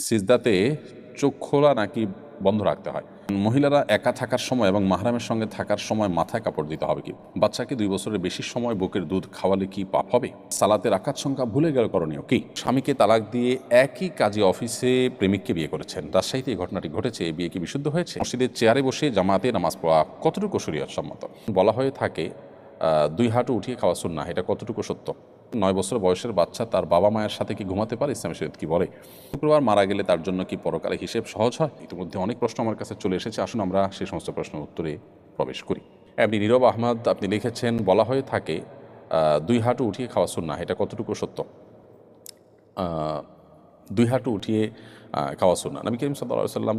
সিজদাতে চোখ খোলা নাকি বন্ধ রাখতে হয়? মহিলারা একা থাকার সময় এবং মাহরামের সঙ্গে থাকার সময় মাথায় কাপড় দিতে হবে কি? বাচ্চাকে 2 বছরের বেশি সময় বুকের দুধ খাওয়ালে কি পাপ হবে? সালাতে রাকাত সংখ্যা ভুলে গেলে করণীয় কি? স্বামীকে তালাক দিয়ে একই কাজী অফিসে প্রেমিককে বিয়ে করেছেন, রাজশাহীতে এই ঘটনাটি ঘটেছে। এই বিয়ে কি বিশুদ্ধ হয়েছে? মসজিদের চেয়ারে বসে জামাতে নামাজ পড়া কতটুকু শরীয়ত সম্মত? বলা হয়ে থাকে 2 হাঁটু উঠিয়ে খাওয়া সুন্নাহ, এটা কতটুকু সত্য? 9 বছর বয়সের বাচ্চা তার বাবা মায়ের সাথে কি ঘুমাতে পারে? ইসলাম শরীয়ত কি বলে? শুক্রবার মারা গেলে তার জন্য কি পরকালে হিসেব সহজ হয়? ইতিমধ্যে অনেক প্রশ্ন আমার কাছে চলে এসেছে, আসুন আমরা সেই সমস্ত প্রশ্নের উত্তরে প্রবেশ করি। আপনি নীরব আহমদ, আপনি লিখেছেন বলা হয়ে থাকে 2 হাঁটু উঠিয়ে খাওয়া সুন্নাহ, এটা কতটুকু সত্য? 2 হাঁটু উঠিয়ে খাওয়া সুন্নাহ। নবী করিম সাল্লাল্লাহু আলাইহি ওয়াসাল্লাম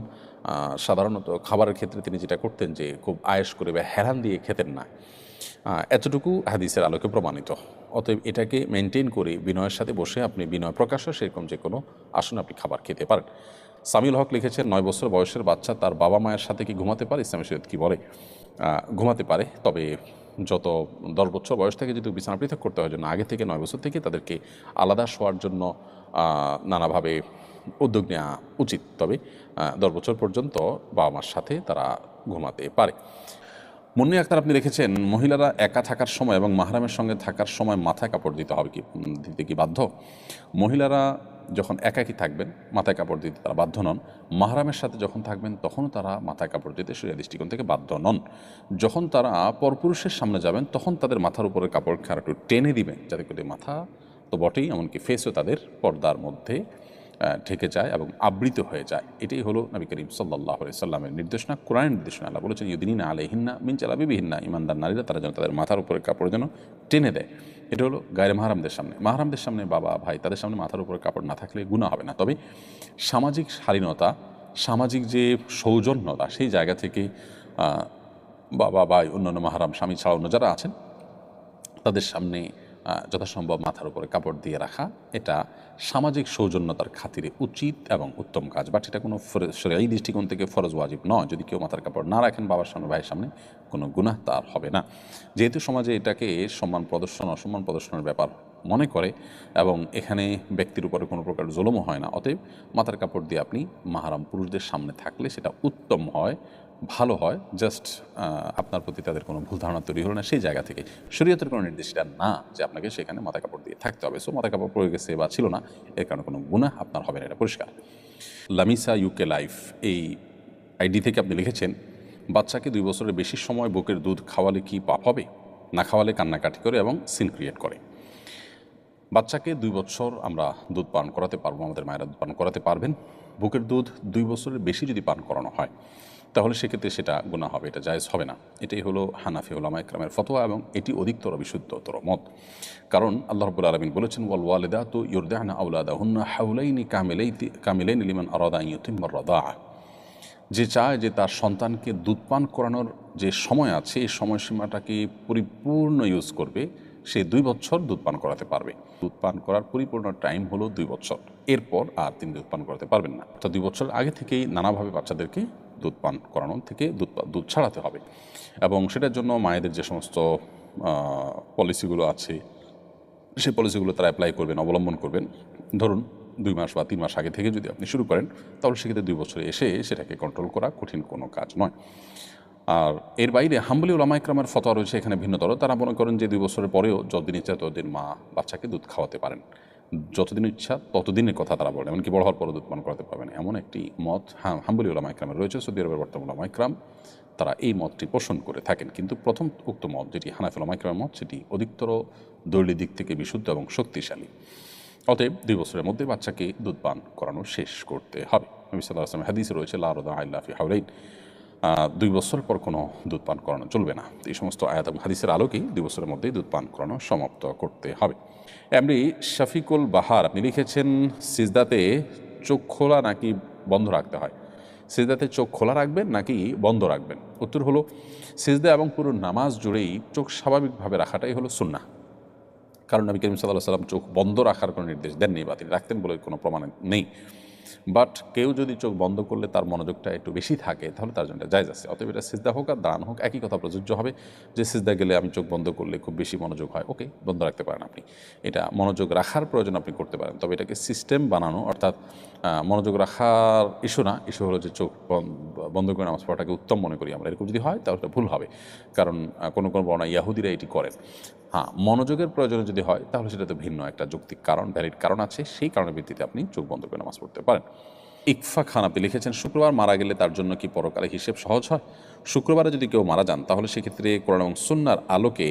সাধারণত খাবারের ক্ষেত্রে তিনি যেটা করতেন যে খুব আয়েশ করে বা হেলান দিয়ে খেতেন না, এতটুকু হাদিসের আলোকে প্রমাণিত। অতএব এটাকে মেনটেন করে বিনয়ের সাথে বসে আপনি বিনয় প্রকাশ্য সেরকম যে কোনো আসনে আপনি খাবার খেতে পারেন। সামিউল হক লিখেছেন 9 বছর বয়সের বাচ্চা তার বাবা মায়ের সাথে কি ঘুমাতে পারে? ইসলামের শরীয়ত কি বলে? ঘুমাতে পারে, তবে যত 10 বছর বয়স থেকে যদি বিছানা পৃথক করতে হয় জন্য আগে থেকে 9 বছর থেকে তাদেরকে আলাদা শোয়ার জন্য নানাভাবে উদ্যোগ নেওয়া উচিত। তবে 10 বছর পর্যন্ত বাবা মার সাথে তারা ঘুমাতে পারে। মুন্নি আক্তার, আপনি লিখেছেন মহিলারা একা থাকার সময় এবং মাহরামের সঙ্গে থাকার সময় মাথায় কাপড় দিতে হবে কি, দিতে কি বাধ্য? মহিলারা যখন একাকী থাকবেন মাথায় কাপড় দিতে তারা বাধ্য নন। মাহরামের সাথে যখন থাকবেন তখনও তারা মাথায় কাপড় দিতে শরীয়ত দৃষ্টিকোণ থেকে বাধ্য নন। যখন তারা পরপুরুষের সামনে যাবেন তখন তাদের মাথার উপরে কাপড় খাড়া একটু টেনে দিবেন, যাতে করে মাথা তো বটেই, এমনকি ফেসও তাদের পর্দার মধ্যে ঢেকে যায় এবং আবৃত হয়ে যায়। এটাই হলো নবী করিম সাল্লাল্লাহু আলাইহি সাল্লামের নির্দেশনা, কোরআনের নির্দেশনা। আল্লাহ বলেছেন ইউদিনিনা আলাইহিন্না মিন জালাবিবিহিন্না, ইমানদার নারীরা তারা যেন তাদের মাথার উপরে কাপড় যেন টেনে দেয়। এটা হলো গায়রে মাহরামদের সামনে। মাহরামদের সামনে বাবা ভাই তাদের সামনে মাথার উপরে কাপড় না থাকলে গুনাহ হবে না। তবে সামাজিক শালীনতা, সামাজিক যে সৌজন্যতা, সেই জায়গা থেকে বাবা ভাই অন্যান্য মাহরাম স্বামী ছাড়া অন্য যারা আছেন তাদের সামনে যথাসম্ভব মাথার উপরে কাপড় দিয়ে রাখা, এটা সামাজিক সৌজন্যতার খাতিরে উচিত এবং উত্তম কাজ। বাট এটা কোনো শরীয়ী দৃষ্টিকোণ থেকে ফরজ ওয়াজিব নয়। যদি কেউ মাথার কাপড় না রাখেন বাবার সামনে ভাইয়ের সামনে, কোনো গুনাহ তার হবে না। যেহেতু সমাজে এটাকে সম্মান প্রদর্শন অসম্মান প্রদর্শনের ব্যাপার মনে করে এবং এখানে ব্যক্তির উপরে কোনো প্রকার জুলুমও হয় না, অতএব মাথার কাপড় দিয়ে আপনি মাহরাম পুরুষদের সামনে থাকলে সেটা উত্তম হয়, ভালো হয়। জাস্ট আপনার প্রতি তাদের কোনো ভুল ধারণা তৈরি হলো না, সেই জায়গা থেকে শরীয়তের কোনো নির্দেশটা না যে আপনাকে সেখানে মাথা কাপড় দিয়ে থাকতে হবে। সো মাথা কাপড় পরে গেছে বা ছিল না, এর কারণে কোনো গুনাহ আপনার হবে না, এটা পরিষ্কার। লামিসা ইউকে লাইফ, এই আইডি থেকে আপনি লিখেছেন বাচ্চাকে 2 বছরের বেশি সময় বুকের দুধ খাওয়ালে কি পাপ হবে? না খাওয়ালে কান্নাকাটি করে এবং সিন ক্রিয়েট করে। বাচ্চাকে 2 বছর আমরা দুধ পান করাতে পারবো, আমাদের মায়েরা দুধ পান করাতে পারবেন। বুকের দুধ 2 বছরের বেশি যদি পান করানো হয় তাহলে সেক্ষেত্রে সেটা গুনাহ হবে, এটা জায়েজ হবে না। এটাই হলো হানাফি উলামা ইকরামের ফতোয়া এবং এটি অধিকতর বিশুদ্ধতর মত। কারণ আল্লাহ রাব্বুল আলামিন বলেছেন ওয়াল ওয়ালিদাতু ইউরদি'না আওলাদাহুন্না হাওলাইনি কামিলাইনি লিমান আরাদা আন ইউতিম্মার রাদাআ। যে চায় যে তার সন্তানকে দুধ পান করানোর যে সময় আছে এই সময়সীমাটাকে পরিপূর্ণ ইউজ করবে, সে 2 বছর দুধ পান করাতে পারবে। দুধ পান করার পরিপূর্ণ টাইম হলো 2 বছর, এরপর আর তিনি দুধ পান করাতে পারবেন না। তো 2 বছর আগে থেকেই নানাভাবে বাচ্চাদেরকে দুধ পান করানো থেকে দুধ ছাড়াতে হবে এবং সেটার জন্য মায়েদের যে সমস্ত পলিসিগুলো আছে সেই পলিসিগুলো তারা অ্যাপ্লাই করবেন, অবলম্বন করবেন। ধরুন 2 মাস বা 3 মাস আগে থেকে যদি আপনি শুরু করেন তাহলে সেক্ষেত্রে 2 বছরে এসে সেটাকে কন্ট্রোল করা কঠিন কোনো কাজ নয়। আর এর বাইরে হাম্বলি উলামা ইকরামের ফতোয়া রয়েছে এখানে ভিন্নতর। তারা মনে করেন যে 2 বছরের পরেও যতদিন ইচ্ছা ততদিন মা বাচ্চাকে দুধ খাওয়াতে পারেন, যতদিন ইচ্ছা ততদিনের কথা তারা বলেন, এমনকি বড় হওয়ার পরও দুধ পান করাতে পারবেন, এমন একটি মত হাম্বলি উলামা ইকরামের রয়েছে। সৌদি আরবের বর্তমান উলামা ইকরাম তারা এই মতটি পোষণ করে থাকেন। কিন্তু প্রথম উক্ত মত যেটি হানাফি উলামা ইকরামের মত, সেটি অধিকতর দলীয় দিক থেকে বিশুদ্ধ এবং শক্তিশালী। অতএব 2 বছরের মধ্যে বাচ্চাকে দুধ পান করানো শেষ করতে হবে। নবী সাল্লাল্লাহু আলাইহি ওয়াসাল্লাম হাদিসে রয়েছে লা রাদা ইল্লা ফি হাওলাইন, 2 বছর পর কোনো দুধ পান করানো চলবে না। এই সমস্ত আয়াত এবং হাদিসের আলোকেই 2 বছরের মধ্যেই দুধ পান করানো সমাপ্ত করতে হবে। এমনি শফিকুল বাহার, আপনি লিখেছেন সিজদাতে চোখ খোলা নাকি বন্ধ রাখতে হয়? সিজদাতে চোখ খোলা রাখবেন নাকি বন্ধ রাখবেন? উত্তর হলো সিজদা এবং পুরো নামাজ জুড়েই চোখ স্বাভাবিকভাবে রাখাটাই হলো সুন্নাহ। কারণ নবী করিম সাল্লাল্লাহু আলাইহি ওয়াসাল্লাম চোখ বন্ধ রাখার কোনো নির্দেশ দেননি বা তিনি রাখতেন বলে কোনো প্রমাণ নেই। বাট কেউ যদি চোখ বন্ধ করলে তার মনোযোগটা একটু বেশি থাকে তাহলে তার জন্য জায়েজ আছে। অতএব এটা সিজদা হোক আর দাঁড়ানো হোক একই কথা প্রযোজ্য হবে, যে সিজদা গেলে আমি চোখ বন্ধ করলে খুব বেশি মনোযোগ হয়, ওকে বন্ধ রাখতে পারেন আপনি, এটা মনোযোগ রাখার প্রয়োজন আপনি করতে পারেন। তবে এটাকে সিস্টেম বানানো, অর্থাৎ মনোযোগ রাখার ইস্যু না, ইস্যু হলো যে চোখ বন্ধ করে নামাজ পড়াটাকে উত্তম মনে করি আমরা, এরকম যদি হয় তাহলে এটা ভুল হবে। কারণ কোনো কোনো বর্ণনা ইয়াহুদিরা এটি করেন। হ্যাঁ, মনোযোগের প্রয়োজনে যদি হয় তাহলে সেটা তো ভিন্ন একটা যৌক্তিক কারণ, ভ্যালিড কারণ আছে, সেই কারণের ভিত্তিতে আপনি চোখ বন্ধ করে নামাজ পড়তে পারেন। ইকফা খান আপনি লিখেছেন, শুক্রবার মারা গেলে তার জন্য কি পরকালে হিসেব সহজ হয়? শুক্রবারে যদি কেউ মারা যান তাহলে সেক্ষেত্রে কোরআন এবং সুন্নাহর আলোকে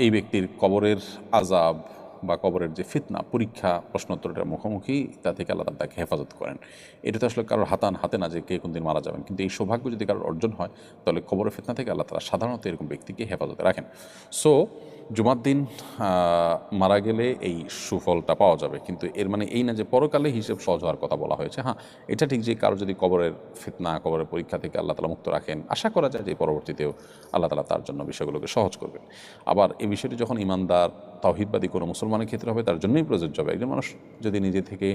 এই ব্যক্তির কবরের আযাব বা কবরের যে ফিতনা, পরীক্ষা, প্রশ্নোত্তরের মুখোমুখি তা থেকে আল্লাহ তাআলা তাকে হেফাজত করেন। এটা তো আসলে কারোর হাতে না যে কে কোন দিন মারা যাবেন, কিন্তু এই সৌভাগ্য যদি কারোর অর্জন হয় তাহলে কবরের ফিতনা থেকে আল্লাহ তাআলা সাধারণত এরকম ব্যক্তিকে হেফাজতে রাখেন। সো জুমার দিন মারা গেলে এই সুফলটা পাওয়া যাবে, কিন্তু এর মানে এই না যে পরকালে হিসেব সহজ হওয়ার কথা বলা হয়েছে। হ্যাঁ, এটা ঠিক যে কারো যদি কবরের ফিতনা, কবরের পরীক্ষা থেকে আল্লাহ তাআলা মুক্ত রাখেন, আশা করা যায় যে পরবর্তীতেও আল্লাহ তাআলা তার জন্য বিষয়গুলোকে সহজ করবেন। আবার এই বিষয়টি যখন ইমানদার তাওহীদবাদী কোনো মুসলমানের ক্ষেত্রে হবে তার জন্যই প্রযোজ্য হবে। একজন মানুষ যদি নিজে থেকে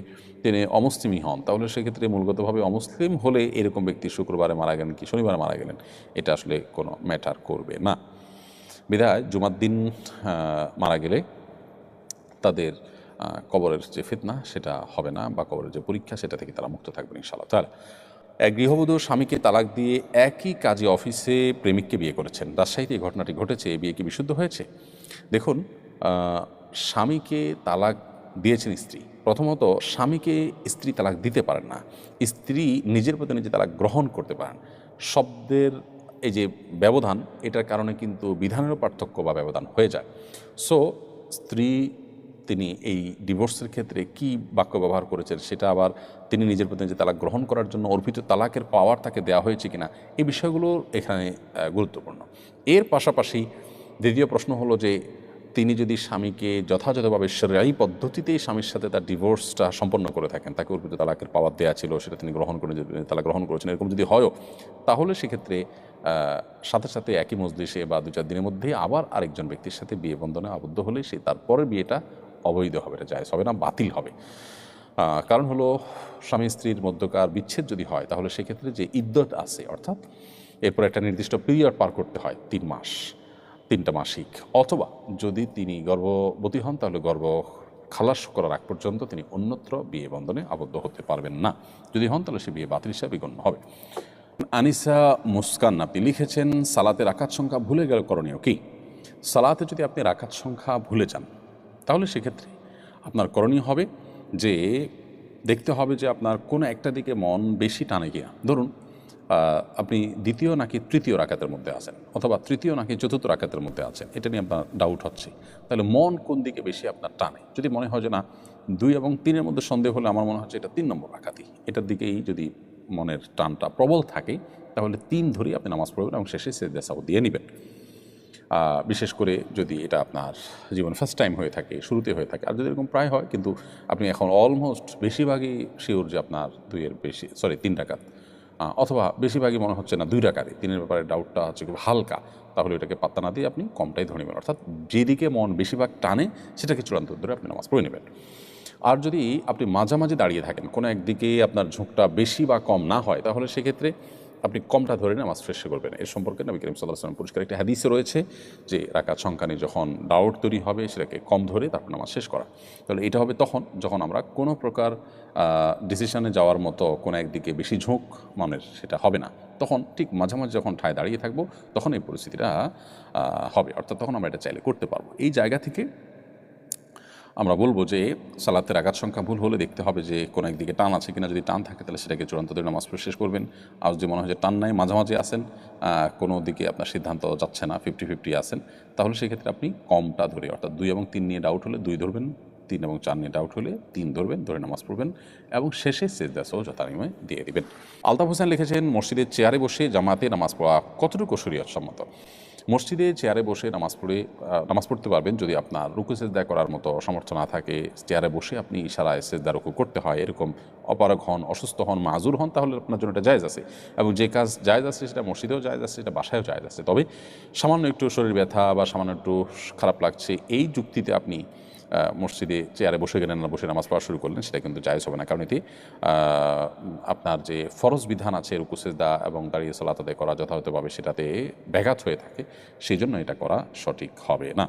তিনি অমুসলিমই হন তাহলে সেক্ষেত্রে মূলগতভাবে অমুসলিম হলে এরকম ব্যক্তি শুক্রবারে মারা গেলেন কি শনিবারে মারা গেলেন এটা আসলে কোনো ম্যাটার করবে না। বিধায় জুমার দিন মারা গেলে তাদের কবরের যে ফিতনা সেটা হবে না, বা কবরের যে পরীক্ষা সেটা থেকে তারা মুক্ত থাকবেন ইনশাআল্লাহ তাআলা। এক গৃহবধূ স্বামীকে তালাক দিয়ে একই কাজে অফিসে প্রেমিককে বিয়ে করেছেন। রাজশাহীতে এই ঘটনাটি ঘটেছে। এই বিয়ে কি বিশুদ্ধ হয়েছে? দেখুন, স্বামীকে তালাক দিয়েছেন স্ত্রী। প্রথমত স্বামীকে স্ত্রী তালাক দিতে পারেন না, স্ত্রী নিজের প্রতি নিজে তালাক গ্রহণ করতে পারেন। শব্দের এই যে ব্যবধান, এটার কারণে কিন্তু বিধানেরও পার্থক্য বা ব্যবধান হয়ে যায়। সো স্ত্রী তিনি এই ডিভোর্সের ক্ষেত্রে কি বাক্য ব্যবহার করেছেন সেটা আবার তিনি নিজের প্রতি যে তালাক গ্রহণ করার জন্য অর্পিত তালাকের পাওয়ার তাকে দেওয়া হয়েছে কিনা, এই বিষয়গুলো এখানে গুরুত্বপূর্ণ। এর পাশাপাশি দ্বিতীয় প্রশ্ন হলো যে তিনি যদি স্বামীকে যথাযথভাবে শরঈ পদ্ধতিতেই স্বামীর সাথে তার ডিভোর্সটা সম্পন্ন করে থাকেন, তাকে অর্পিত তালাকের পাওয়ার দেওয়া ছিল সেটা তিনি গ্রহণ করে তালাক গ্রহণ করেছেন, এরকম যদি হয়ও তাহলে সেক্ষেত্রে সাথে সাথে একই মজলিসে বা 2-4 দিনের মধ্যেই আবার আরেকজন ব্যক্তির সাথে বিয়ে বন্ধনে আবদ্ধ হলে সে তারপরের বিয়েটা অবৈধ হবে, এটা জায়েজ হবে না, বাতিল হবে। কারণ হলো স্বামী স্ত্রীর মধ্যকার বিচ্ছেদ যদি হয় তাহলে সেক্ষেত্রে যে ইদ্যত আছে, অর্থাৎ এরপর একটা নির্দিষ্ট পিরিয়ড পার করতে হয় 3 মাস, 3টা মাসিক, অথবা যদি তিনি গর্ভবতী হন তাহলে গর্ভ খালাস করার আগ পর্যন্ত তিনি অন্যত্র বিয়ে বন্ধনে আবদ্ধ হতে পারবেন না। যদি হন তাহলে সে বিয়ে বাতিল হিসাবে গণ্য হবে। আনিসা মুস্কান আপনি লিখেছেন, সালাতে রাকাত সংখ্যা ভুলে গেলে করণীয় কি? সালাতে যদি আপনি রাকাত সংখ্যা ভুলে যান তাহলে সেক্ষেত্রে আপনার করণীয় হবে যে দেখতে হবে যে আপনার কোনো একটা দিকে মন বেশি টানে গিয়া। ধরুন আপনি দ্বিতীয় নাকি তৃতীয় রাকাতের মধ্যে আছেন, অথবা তৃতীয় নাকি চতুর্থ রাকাতের মধ্যে আছেন, এটা নিয়ে আপনার ডাউট হচ্ছে। তাহলে মন কোন দিকে বেশি আপনার টানে? যদি মনে হয় যে না 2 এবং 3-এর মধ্যে সন্দেহ হলে আমার মনে হচ্ছে এটা 3 নম্বর রাকাতই, এটার দিকেই যদি মনের টানটা প্রবল থাকে তাহলে 3 ধরেই আপনি নামাজ পড়বেন এবং শেষে সেজদা সাহু দিয়ে নেবেন। বিশেষ করে যদি এটা আপনার জীবন ফার্স্ট টাইম হয়ে থাকে, শুরুতে হয়ে থাকে। আর যদি এরকম প্রায় হয় কিন্তু আপনি এখন অলমোস্ট বেশিরভাগই শিওর যে আপনার 3 রাকাত, অথবা বেশিরভাগই মনে হচ্ছে না 2 রাকাতই, 3-এর ব্যাপারে ডাউটটা হচ্ছে খুব হালকা, তাহলে এটাকে পাত্তা না দিয়ে আপনি কমটাই ধরে নেবেন। অর্থাৎ যেদিকে মন বেশিরভাগ টানে সেটাকে চূড়ান্ত ধরে আপনি নামাজ পড়ে নেবেন। আর যদি আপনি মাঝামাঝি দাঁড়িয়ে থাকেন, কোনো একদিকে আপনার ঝোঁকটা বেশি বা কম না হয়, তাহলে সেক্ষেত্রে আপনি কমটা ধরে নামাজ শেষ করবেন। এর সম্পর্কে নবী করিম সাল্লাল্লাহু আলাইহি ওয়াসাল্লাম পরিষ্কার একটা হাদিসে রয়েছে যে রাকাত সংখ্যা নিয়ে যখন ডাউট তৈরি হবে সেটাকে কম ধরে তারপর নামাজ শেষ করা। তাহলে এটা হবে তখন যখন আমরা কোনো প্রকার ডিসিশনে যাওয়ার মতো কোনো একদিকে বেশি ঝোঁক মনের সেটা হবে না, তখন ঠিক মাঝামাঝি যখন ঠায় দাঁড়িয়ে থাকবো তখন এই পরিস্থিতিটা হবে, অর্থাৎ তখন আমরা এটা চাইলে করতে পারবো। এই জায়গা থেকে আমরা বলবো যে সালাতের রাকাত সংখ্যা ভুল হলে দেখতে হবে যে কোনো একদিকে টান আছে কিনা। যদি টান থাকে তাহলে সেটাকে চূড়ান্ত ধরে নামাজ পড়ে শেষ করবেন। আর যদি মনে হয় যে টান নাই, মাঝামাঝি আছেন, কোনো দিকে আপনার সিদ্ধান্ত যাচ্ছে না, 50-50 আছেন, তাহলে সেক্ষেত্রে আপনি কমটা ধরে, অর্থাৎ 2 এবং 3 নিয়ে ডাউট হলে 2 ধরবেন, 3 এবং 4 নিয়ে ডাউট হলে 3 ধরবেন, ধরে নামাজ পড়বেন এবং শেষে সেজদা সহ যথানিয়মে দিয়ে দিবেন। আলতাফ হোসেন লিখেছেন, মসজিদের চেয়ারে বসে জামাতে নামাজ পড়া কতটুকু শরীয়ত সম্মত? মসজিদে চেয়ারে বসে নামাজ পড়তে পারবেন যদি আপনার রুকু সেজদা করার মতো সামর্থ্য না থাকে। চেয়ারে বসে আপনি ইশারায় সেজদা রুকু করতে হয়, এরকম অপারগ হন, অসুস্থ হন, মাযুর হন, তাহলে আপনার জন্য এটা জায়েজ আছে। এবং যে কাজ জায়েজ আছে সেটা মসজিদেও জায়েজ আছে, সেটা বাসায়ও জায়েজ আছে। তবে সামান্য একটু শরীর ব্যথা বা সামান্য একটু খারাপ লাগছে, এই যুক্তিতে আপনি মসজিদে চেয়ারে বসে গেলেন না বসে নামাজ পড়া শুরু করলেন, সেটা কিন্তু জায়েজ হবে না, কারণ এটি আপনার যে ফরজ বিধান আছে রুকু সিজদা এবং দাঁড়িয়ে সালাত আদায় করা যথাযথভাবে সেটাতে ব্যাঘাত হয়ে থাকে, সেই জন্য এটা করা সঠিক হবে না।